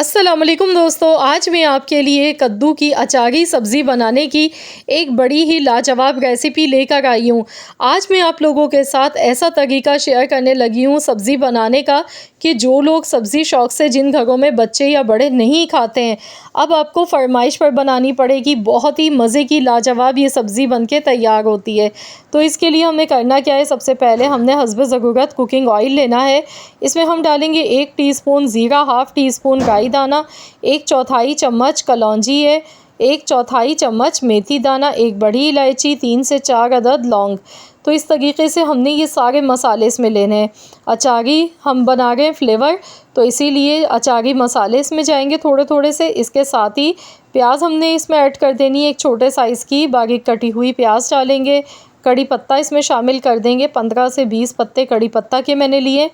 अस्सलामुअलैकुम दोस्तों, आज मैं आपके लिए कद्दू की अचारी सब्ज़ी बनाने की एक बड़ी ही लाजवाब रेसिपी लेकर आई हूँ। आज मैं आप लोगों के साथ ऐसा तरीका शेयर करने लगी हूँ सब्ज़ी बनाने का कि जो लोग सब्ज़ी शौक़ से, जिन घरों में बच्चे या बड़े नहीं खाते हैं, अब आपको फरमाइश पर बनानी पड़ेगी। बहुत ही मज़े की लाजवाब ये सब्ज़ी बनके तैयार होती है। तो इसके लिए हमें करना क्या है, सबसे पहले हमने हस्ब ज़रूरत कुकिंग ऑयल लेना है। इसमें हम डालेंगे 1 टीस्पून ज़ीरा, हाफ़ टी स्पून राई दाना, 1/4 चम्मच कलौंजी है, 1/4 चम्मच मेथी दाना, 1 बड़ी इलायची, 3 से 4 अदद लौंग। तो इस तरीके से हमने ये सारे मसाले इसमें लेने हैं। अचारी हम बना रहे हैं फ्लेवर, तो इसीलिए अचारी मसाले इसमें जाएंगे थोड़े थोड़े से। इसके साथ ही प्याज हमने इसमें ऐड कर देनी है, एक छोटे साइज़ की बारीक कटी हुई प्याज डालेंगे। कड़ी पत्ता इसमें शामिल कर देंगे, 15 से 20 पत्ते कड़ी पत्ता के मैंने लिए।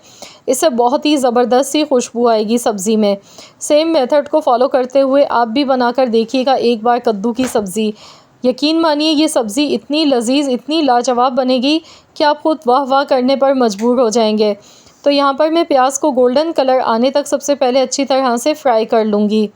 इससे बहुत ही ज़बरदस्त सी खुशबू आएगी सब्ज़ी में। सेम मेथड को फॉलो करते हुए आप भी बनाकर देखिएगा एक बार कद्दू की सब्ज़ी। यकीन मानिए ये सब्ज़ी इतनी लजीज, इतनी लाजवाब बनेगी कि आप खुद वाह वाह करने पर मजबूर हो जाएंगे। तो यहाँ पर मैं प्याज को गोल्डन कलर आने तक सबसे पहले अच्छी तरह से फ्राई कर लूँगी।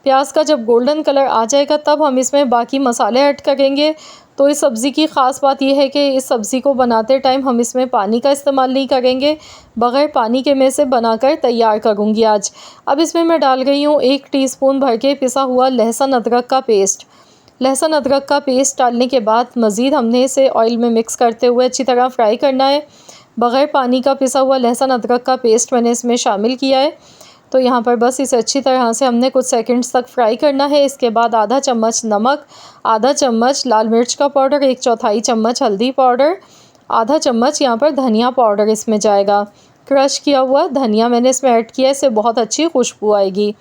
प्याज का जब गोल्डन कलर आ जाएगा तब हम इसमें बाकी मसाले ऐड करेंगे। तो इस सब्ज़ी की ख़ास बात यह है कि इस सब्ज़ी को बनाते टाइम हम इसमें पानी का इस्तेमाल नहीं करेंगे, बग़ैर पानी के मैं इसे बनाकर तैयार करूँगी आज। अब इसमें मैं डाल रही हूँ 1 टीस्पून भर के पिसा हुआ लहसुन अदरक का पेस्ट। लहसुन अदरक का पेस्ट डालने के बाद मज़ीद हमने इसे ऑयल में मिक्स करते हुए अच्छी तरह फ्राई करना है। बग़ैर पानी का पिसा हुआ लहसुन अदरक का पेस्ट मैंने इसमें शामिल किया है। तो यहाँ पर बस इसे अच्छी तरह से हमने कुछ सेकंड्स तक फ्राई करना है। इसके बाद आधा चम्मच नमक, आधा चम्मच लाल मिर्च का पाउडर, 1/4 चम्मच हल्दी पाउडर, आधा चम्मच यहाँ पर धनिया पाउडर इसमें जाएगा। क्रश किया हुआ धनिया मैंने इसमें ऐड किया है, इससे बहुत अच्छी खुशबू आएगी।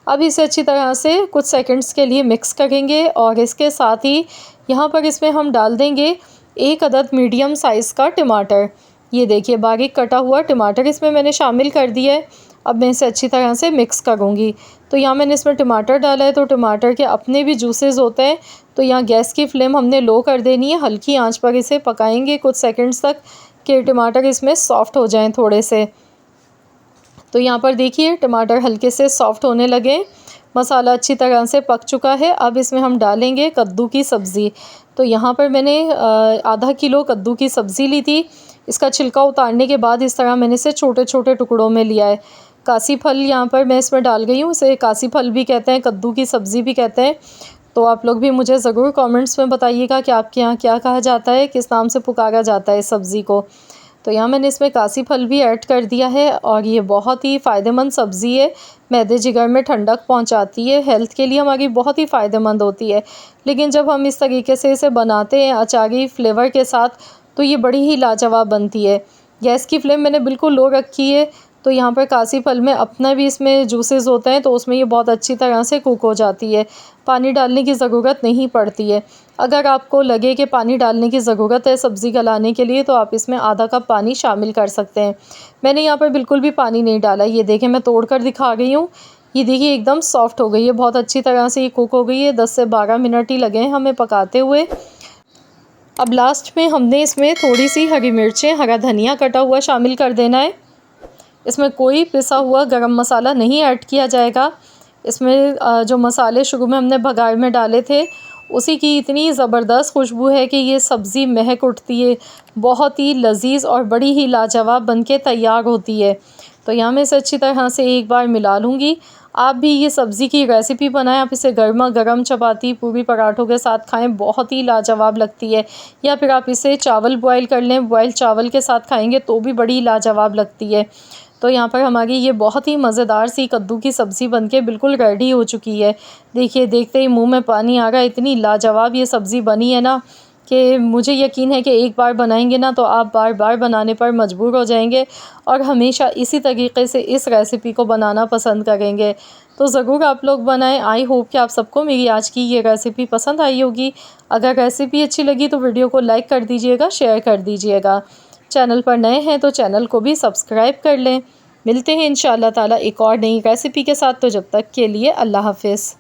अब इसे अच्छी तरह से कुछ सेकंड्स के लिए मिक्स करेंगे और इसके साथ ही यहाँ पर इसमें हम डाल देंगे 1 अदद मीडियम साइज़ का टमाटर। ये देखिए बारीक कटा हुआ टमाटर इसमें मैंने शामिल कर दिया है। अब मैं इसे अच्छी तरह से मिक्स करूँगी। तो यहाँ मैंने इसमें टमाटर डाला है, तो टमाटर के अपने भी जूसेस होते हैं। तो यहाँ गैस की फ्लेम हमने लो कर देनी है, हल्की आंच पर इसे पकाएंगे कुछ सेकंड्स तक कि टमाटर इसमें सॉफ़्ट हो जाएं थोड़े से। तो यहाँ पर देखिए टमाटर हल्के से सॉफ़्ट होने लगे, मसाला अच्छी तरह से पक चुका है। अब इसमें हम डालेंगे कद्दू की सब्ज़ी। तो यहाँ पर मैंने आधा किलो कद्दू की सब्ज़ी ली थी। इसका छिलका उतारने के बाद इस तरह मैंने इसे छोटे छोटे टुकड़ों में लिया है। कासी फल यहाँ पर मैं इसमें डाल गई हूँ, इसे कासी फल भी कहते हैं, कद्दू की सब्ज़ी भी कहते हैं। तो आप लोग भी मुझे ज़रूर कमेंट्स में बताइएगा कि आपके यहाँ क्या कहा जाता है, किस नाम से पुकारा जाता है इस सब्ज़ी को। तो यहाँ मैंने इसमें कासी फल भी ऐड कर दिया है और ये बहुत ही फ़ायदेमंद सब्ज़ी है। मैदे जिगर में ठंडक पहुँचाती है, हेल्थ के लिए हमारी बहुत ही फ़ायदेमंद होती है। लेकिन जब हम इस तरीके से इसे बनाते हैं अचारी फ्लेवर के साथ, तो ये बड़ी ही लाजवाब बनती है। गैस की फ्लेम मैंने बिल्कुल लो रखी है। तो यहाँ पर कासी फल में अपना भी इसमें जूसेस होते हैं, तो उसमें ये बहुत अच्छी तरह से कुक हो जाती है। पानी डालने की ज़रूरत नहीं पड़ती है। अगर आपको लगे कि पानी डालने की ज़रूरत है सब्ज़ी गलाने के लिए, तो आप इसमें आधा कप पानी शामिल कर सकते हैं। मैंने यहाँ पर बिल्कुल भी पानी नहीं डाला। ये देखें मैं तोड़ कर दिखा गई हूँ। ये देखिए एकदम सॉफ्ट हो गई है, बहुत अच्छी तरह से ये कुक हो गई है। 10 से 12 मिनट ही लगे हैं हमें पकाते हुए। अब लास्ट में हमने इसमें थोड़ी सी हरी मिर्चें, हरा धनिया कटा हुआ शामिल कर देना है। इसमें कोई पिसा हुआ गरम मसाला नहीं ऐड किया जाएगा। इसमें जो मसाले शुरू में हमने बघार में डाले थे, उसी की इतनी ज़बरदस्त खुशबू है कि ये सब्ज़ी महक उठती है। बहुत ही लजीज और बड़ी ही लाजवाब बनके तैयार होती है। तो यहाँ मैं इसे अच्छी तरह से एक बार मिला लूँगी। आप भी ये सब्ज़ी की रेसिपी बनाएं, आप इसे गर्मा गर्म चपाती, पूरी, पराठों के साथ खाएं, बहुत ही लाजवाब लगती है। या फिर आप इसे चावल बॉयल कर लें, बॉयल चावल के साथ खाएंगे तो भी बड़ी लाजवाब लगती है। तो यहाँ पर हमारी ये बहुत ही मज़ेदार सी कद्दू की सब्ज़ी बनके बिल्कुल रेडी हो चुकी है। देखिए देखते ही मुंह में पानी आ रहा है, इतनी लाजवाब ये सब्ज़ी बनी है ना कि मुझे यकीन है कि एक बार बनाएंगे ना तो आप बार बार बनाने पर मजबूर हो जाएंगे और हमेशा इसी तरीके से इस रेसिपी को बनाना पसंद करेंगे। तो ज़रूर आप लोग बनाएं। आई होप कि आप सबको मेरी आज की ये रेसिपी पसंद आई होगी। अगर रेसिपी अच्छी लगी तो वीडियो को लाइक कर दीजिएगा, शेयर कर दीजिएगा। चैनल पर नए हैं तो चैनल को भी सब्सक्राइब कर लें। मिलते हैं इंशाअल्लाह ताला एक और नई रेसिपी के साथ। तो जब तक के लिए अल्लाह हाफ़िज़।